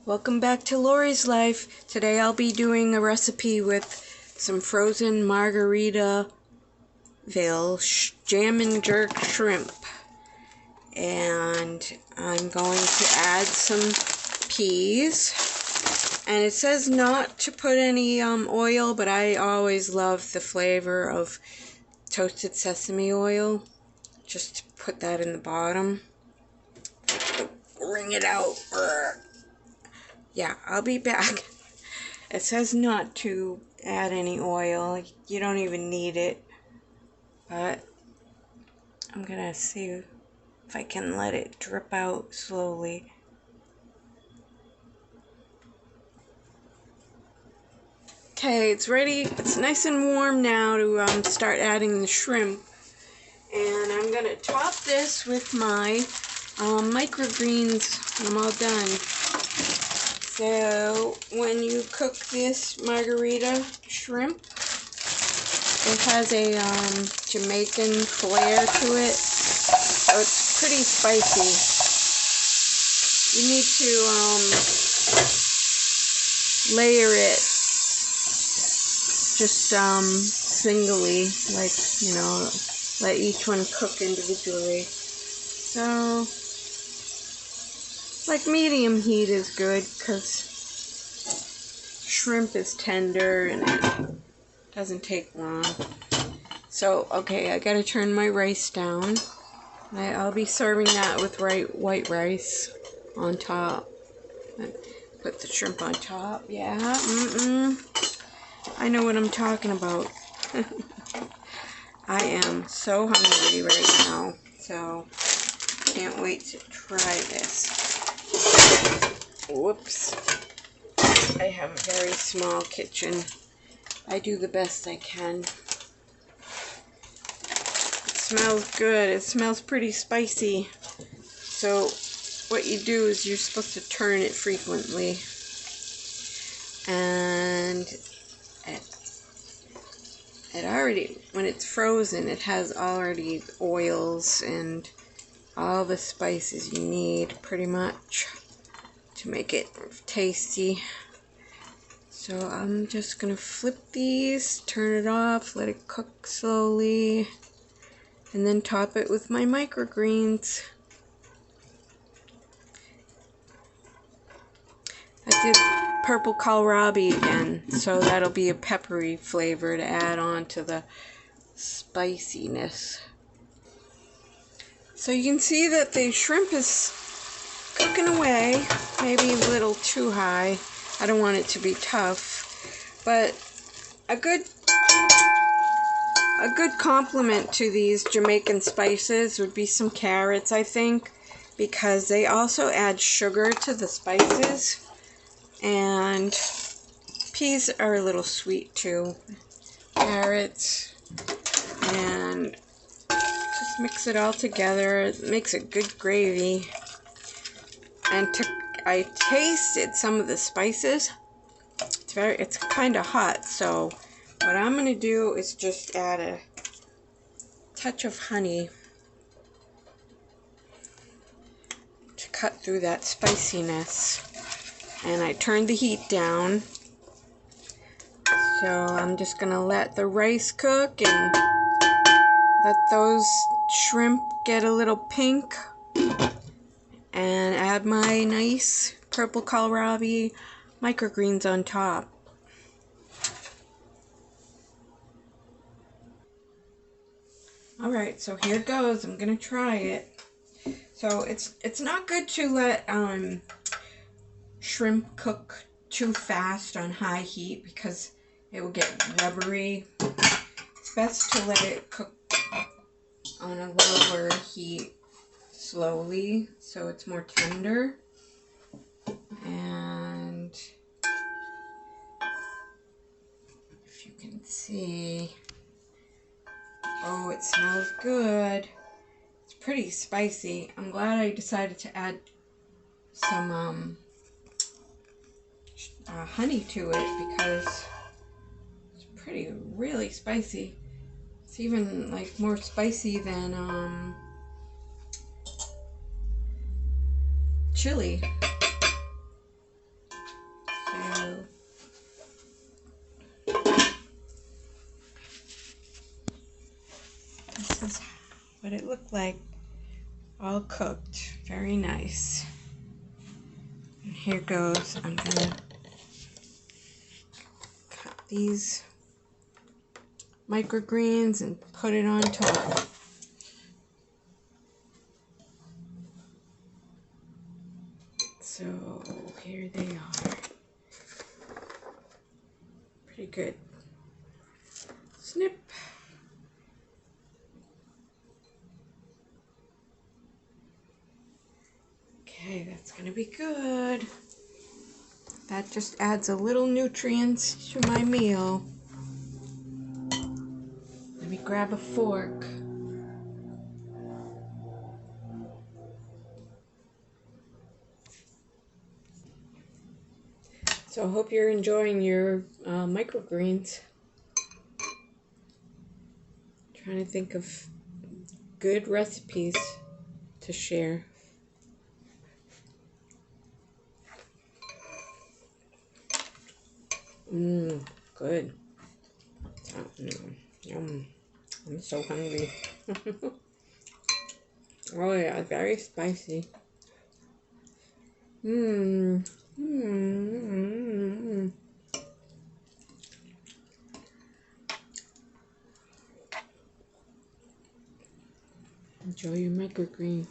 Welcome back to Lori's Life. Today I'll be doing a recipe with some frozen Margaritaville Jammin jerk shrimp. And I'm going to add some peas. And it says not to put any oil, but I always love the flavor of toasted sesame oil. Just put that in the bottom. Wring it out. Yeah, I'll be back. It says not to add any oil. You don't even need it. But I'm gonna see if I can let it drip out slowly. Okay, it's ready. It's nice and warm now to start adding the shrimp. And I'm gonna top this with my microgreens when I'm all done. So when you cook this margarita shrimp, it has a Jamaican flair to it, so it's pretty spicy. You need to layer it just singly, like, you know, let each one cook individually. So like medium heat is good because shrimp is tender and it doesn't take long. So, okay, I gotta turn my rice down. I'll be serving that with white rice on top. Put the shrimp on top. Yeah, I know what I'm talking about. I am so hungry right now, so can't wait to try this. Whoops. I have a very small kitchen. I do the best I can. It smells good. It smells pretty spicy. So what you do is you're supposed to turn it frequently. And it already, when it's frozen, it has already oils and all the spices you need pretty much to make it tasty. So I'm just gonna flip these, turn it off, let it cook slowly, and then top it with my microgreens. I did purple kohlrabi again, so that'll be a peppery flavor to add on to the spiciness. So you can see that the shrimp is cooking away, maybe a little too high. I don't want it to be tough, but a good complement to these Jamaican spices would be some carrots, I think, because they also add sugar to the spices, and peas are a little sweet too. Carrots, and just mix it all together. It makes a good gravy. And I tasted some of the spices. It's kind of hot, so what I'm going to do is just add a touch of honey to cut through that spiciness. And I turned the heat down. So I'm just going to let the rice cook and let those shrimp get a little pink. And add my nice purple kohlrabi microgreens on top. Alright, so here it goes. I'm gonna try it. So it's not good to let shrimp cook too fast on high heat because it will get rubbery. It's best to let it cook on a lower heat slowly so it's more tender. And if you can see, oh, it smells good. It's pretty spicy. I'm glad I decided to add some honey to it because it's really spicy. It's even like more spicy than chili. This is what it looked like, all cooked. Very nice. And here goes. I'm gonna cut these microgreens and put it on top. So here they are. Pretty good. Snip. Okay, that's gonna be good. That just adds a little nutrients to my meal. Let me grab a fork. So I hope you're enjoying your microgreens. Trying to think of good recipes to share. Good. Yum. I'm so hungry. Oh yeah, very spicy. Enjoy your microgreen.